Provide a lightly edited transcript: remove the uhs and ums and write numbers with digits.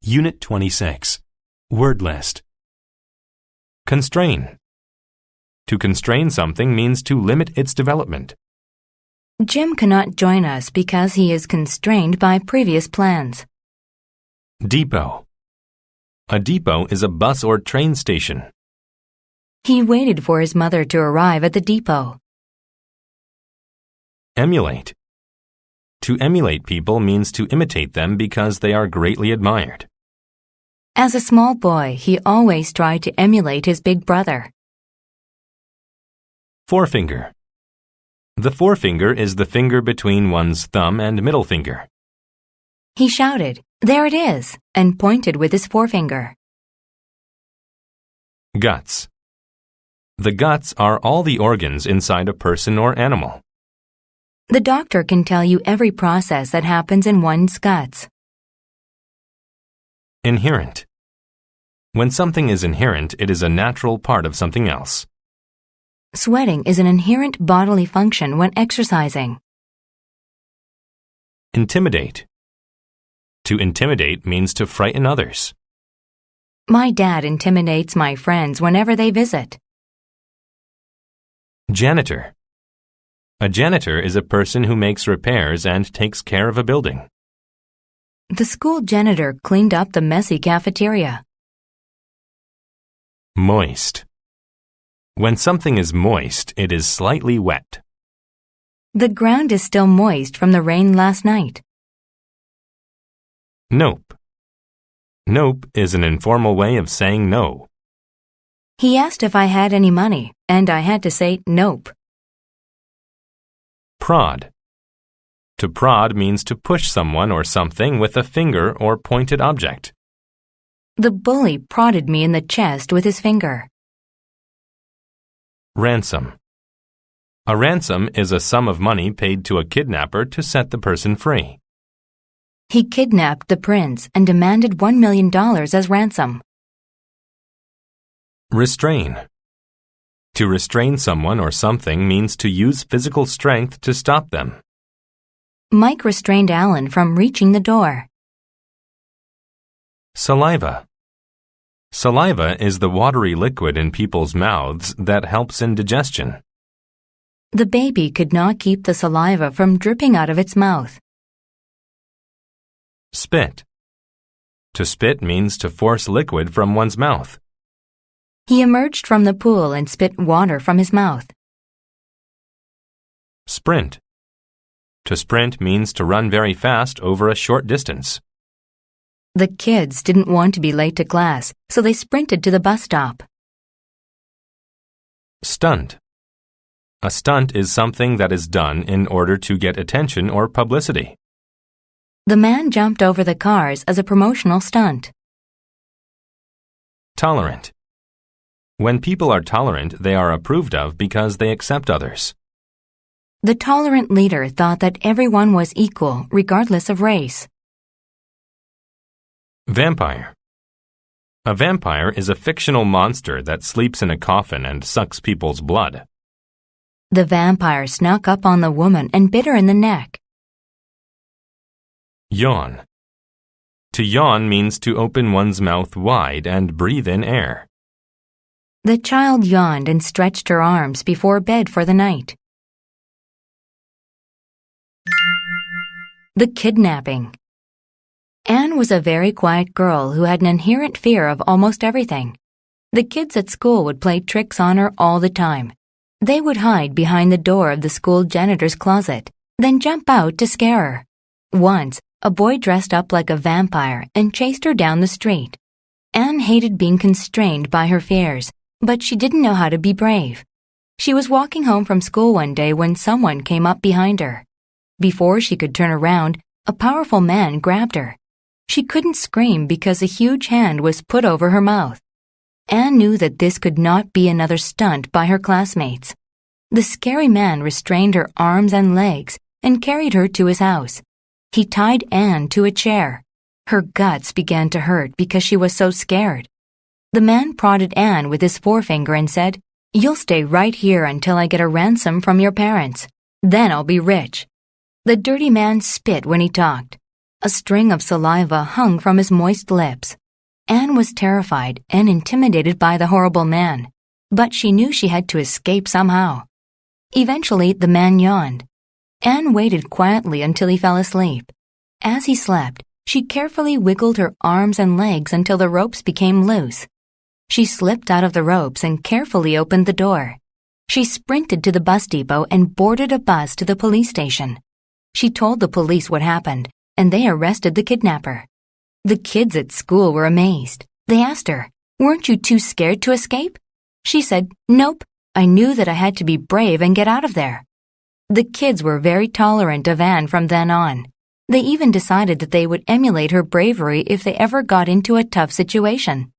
Unit 26. Word list. Constrain. To constrain something means to limit its development. Jim cannot join us because he is constrained by previous plans. Depot. A depot is a bus or train station. He waited for his mother to arrive at the depot. Emulate. To emulate people means to imitate them because they are greatly admired. As a small boy, he always tried to emulate his big brother. Forefinger. The forefinger is the finger between one's thumb and middle finger. He shouted, "There it is," and pointed with his forefinger. Guts. The guts are all the organs inside a person or animal. The doctor can tell you every process that happens in one's guts. Inherent. When something is inherent, it is a natural part of something else. Sweating is an inherent bodily function when exercising. Intimidate. To intimidate means to frighten others. My dad intimidates my friends whenever they visit. Janitor. A janitor is a person who makes repairs and takes care of a building. The school janitor cleaned up the messy cafeteria. Moist. When something is moist, it is slightly wet. The ground is still moist from the rain last night. Nope. Nope is an informal way of saying no. He asked if I had any money, and I had to say nope. Prod. To prod means to push someone or something with a finger or pointed object. The bully prodded me in the chest with his finger. Ransom. A ransom is a sum of money paid to a kidnapper to set the person free. He kidnapped the prince and demanded $1 million as ransom. Restrain. To restrain someone or something means to use physical strength to stop them. Mike restrained Alan from reaching the door. Saliva. Saliva is the watery liquid in people's mouths that helps in digestion. The baby could not keep the saliva from dripping out of its mouth. Spit. To spit means to force liquid from one's mouth. He emerged from the pool and spit water from his mouth. Sprint. To sprint means to run very fast over a short distance. The kids didn't want to be late to class, so they sprinted to the bus stop. Stunt. A stunt is something that is done in order to get attention or publicity. The man jumped over the cars as a promotional stunt. Tolerant. When people are tolerant, they are approved of because they accept others. The tolerant leader thought that everyone was equal, regardless of race. Vampire. A vampire is a fictional monster that sleeps in a coffin and sucks people's blood. The vampire snuck up on the woman and bit her in the neck. Yawn. To yawn means to open one's mouth wide and breathe in air. The child yawned and stretched her arms before bed for the night. The kidnapping. Anne was a very quiet girl who had an inherent fear of almost everything. The kids at school would play tricks on her all the time. They would hide behind the door of the school janitor's closet, then jump out to scare her. Once, a boy dressed up like a vampire and chased her down the street. Anne hated being constrained by her fears, but she didn't know how to be brave. She was walking home from school one day when someone came up behind her. Before she could turn around, a powerful man grabbed her. She couldn't scream because a huge hand was put over her mouth. Anne knew that this could not be another stunt by her classmates. The scary man restrained her arms and legs and carried her to his house. He tied Anne to a chair. Her guts began to hurt because she was so scared. The man prodded Anne with his forefinger and said, "You'll stay right here until I get a ransom from your parents. Then I'll be rich." The dirty man spit when he talked. A string of saliva hung from his moist lips. Anne was terrified and intimidated by the horrible man, but she knew she had to escape somehow. Eventually, the man yawned. Anne waited quietly until he fell asleep. As he slept, she carefully wiggled her arms and legs until the ropes became loose. She slipped out of the ropes and carefully opened the door. She sprinted to the bus depot and boarded a bus to the police station. She told the police what happened, and they arrested the kidnapper. The kids at school were amazed. They asked her, "Weren't you too scared to escape?" She said, "Nope, I knew that I had to be brave and get out of there." The kids were very tolerant of Anne from then on. They even decided that they would emulate her bravery if they ever got into a tough situation.